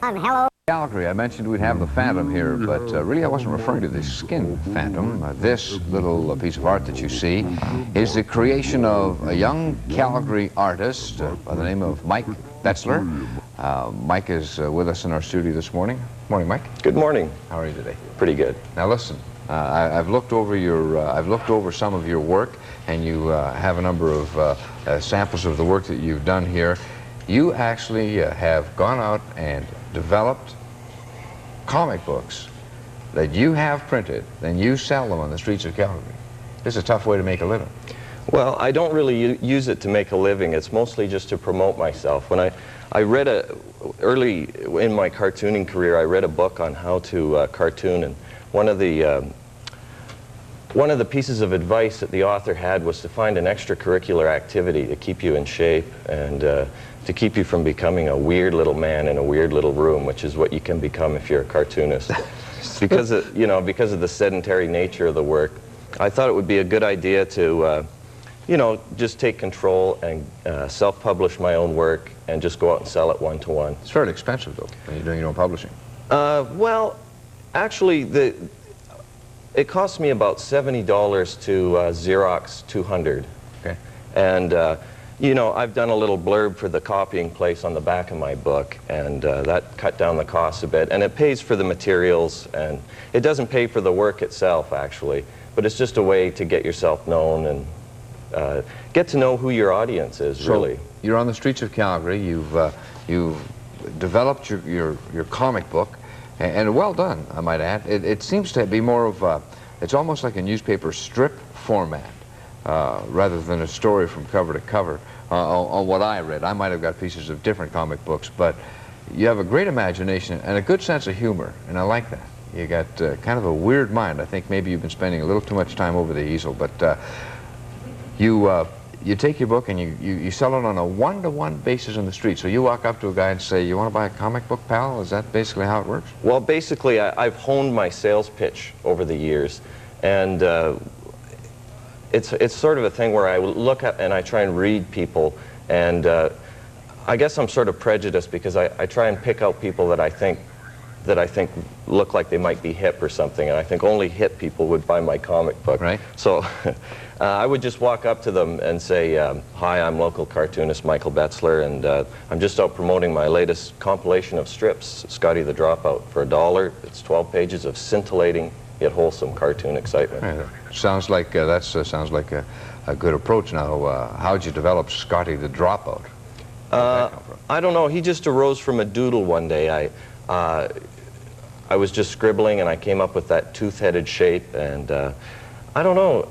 On Hello Calgary, I mentioned we'd have the Phantom here, but really I wasn't referring to the skin Phantom. This little piece of art that you see is the creation of a young Calgary artist by the name of Mike Betzler. Mike is with us in our studio this morning. Morning, Mike. Good morning. How are you today? Pretty good. Now listen, I've looked over some of your work, and you have a number of samples of the work that you've done here. You actually have gone out and developed comic books that you have printed, then you sell them on the streets of Calgary. This is a tough way to make a living. Well, I don't really use it to make a living. It's mostly just to promote myself. When I read early in my cartooning career, I read a book on how to cartoon, and one of the pieces of advice that the author had was to find an extracurricular activity to keep you in shape and to keep you from becoming a weird little man in a weird little room, which is what you can become if you're a cartoonist. because of the sedentary nature of the work, I thought it would be a good idea to just take control and self-publish my own work and just go out and sell it one-to-one. It's fairly expensive, though, when you're doing your own publishing. Well, actually, it cost me about $70 to Xerox 200. Okay. And, I've done a little blurb for the copying place on the back of my book, and that cut down the cost a bit. And it pays for the materials, and it doesn't pay for the work itself, actually. But it's just a way to get yourself known and get to know who your audience is, really. You're on the streets of Calgary. You've developed your comic book, and well done, I might add. It seems to be more of it's almost like a newspaper strip format rather than a story from cover to cover. On what I read, I might have got pieces of different comic books, but you have a great imagination and a good sense of humor, and I like that. You got kind of a weird mind. I think maybe you've been spending a little too much time over the easel, but you take your book and you sell it on a one-to-one basis on the street. So you walk up to a guy and say, "You want to buy a comic book, pal?" Is that basically how it works? Well, basically, I've honed my sales pitch over the years, and it's sort of a thing where I look at and I try and read people, and I guess I'm sort of prejudiced because I try and pick out people that I think look like they might be hip or something, and I think only hip people would buy my comic book. Right. So I would just walk up to them and say, "Hi, I'm local cartoonist Michael Betzler, and I'm just out promoting my latest compilation of strips, Scotty the Dropout, for $1. It's 12 pages of scintillating yet wholesome cartoon excitement." Right. Sounds like sounds like a good approach. Now, how'd you develop Scotty the Dropout? I don't know. He just arose from a doodle one day. I was just scribbling, and I came up with that tooth-headed shape, and I don't know.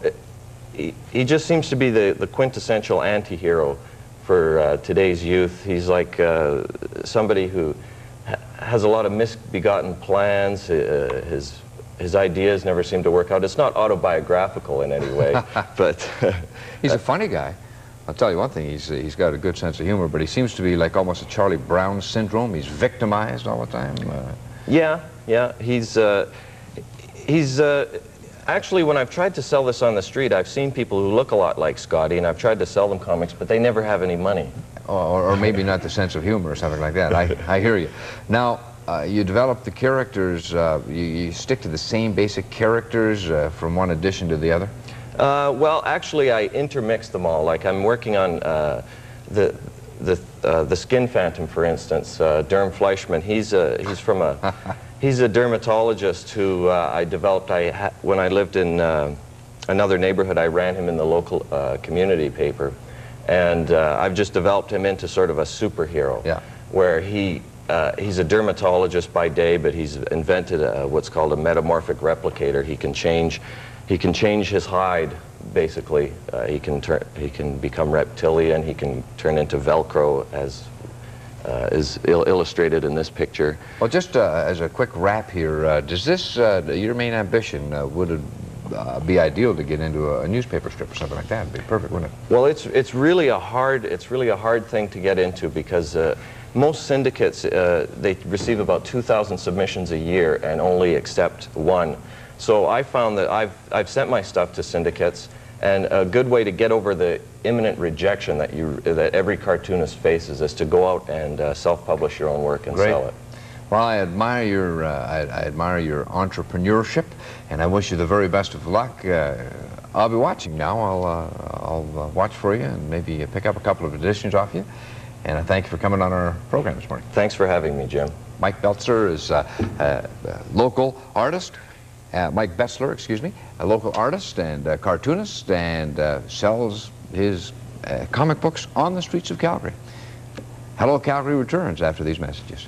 He just seems to be the quintessential anti-hero for today's youth. He's like somebody who has a lot of misbegotten plans. His ideas never seem to work out. It's not autobiographical in any way, but he's a funny guy. I'll tell you one thing, he's got a good sense of humor, but he seems to be like almost a Charlie Brown syndrome. He's victimized all the time. Yeah. He's actually, when I've tried to sell this on the street, I've seen people who look a lot like Scotty, and I've tried to sell them comics, but they never have any money. Or maybe not the sense of humor or something like that. I hear you. Now, you develop the characters, you stick to the same basic characters from one edition to the other? Well, actually, I intermix them all. Like, I'm working on the Skin Phantom, for instance. Durham Fleischman, he's a dermatologist who I developed. When I lived in another neighborhood, I ran him in the local community paper, and I've just developed him into sort of a superhero. Yeah. Where he's a dermatologist by day, but he's invented what's called a metamorphic replicator. He can change his hide, basically. He can become reptilian. He can turn into Velcro, as is illustrated in this picture. Well, just as a quick wrap here, does this your main ambition? Would it be ideal to get into a newspaper strip or something like that? It'd be perfect, wouldn't it? Well, it's really a hard thing to get into because most syndicates they receive about 2,000 submissions a year and only accept one. So I found that I've sent my stuff to syndicates, and a good way to get over the imminent rejection that every cartoonist faces is to go out and self-publish your own work and sell it. Well, I admire your entrepreneurship, and I wish you the very best of luck. I'll be watching now. I'll watch for you and maybe pick up a couple of editions off you. And I thank you for coming on our program this morning. Thanks for having me, Jim. Mike Betzler is a local artist. Mike Betzler, excuse me, a local artist and cartoonist, and sells his comic books on the streets of Calgary. Hello Calgary returns after these messages.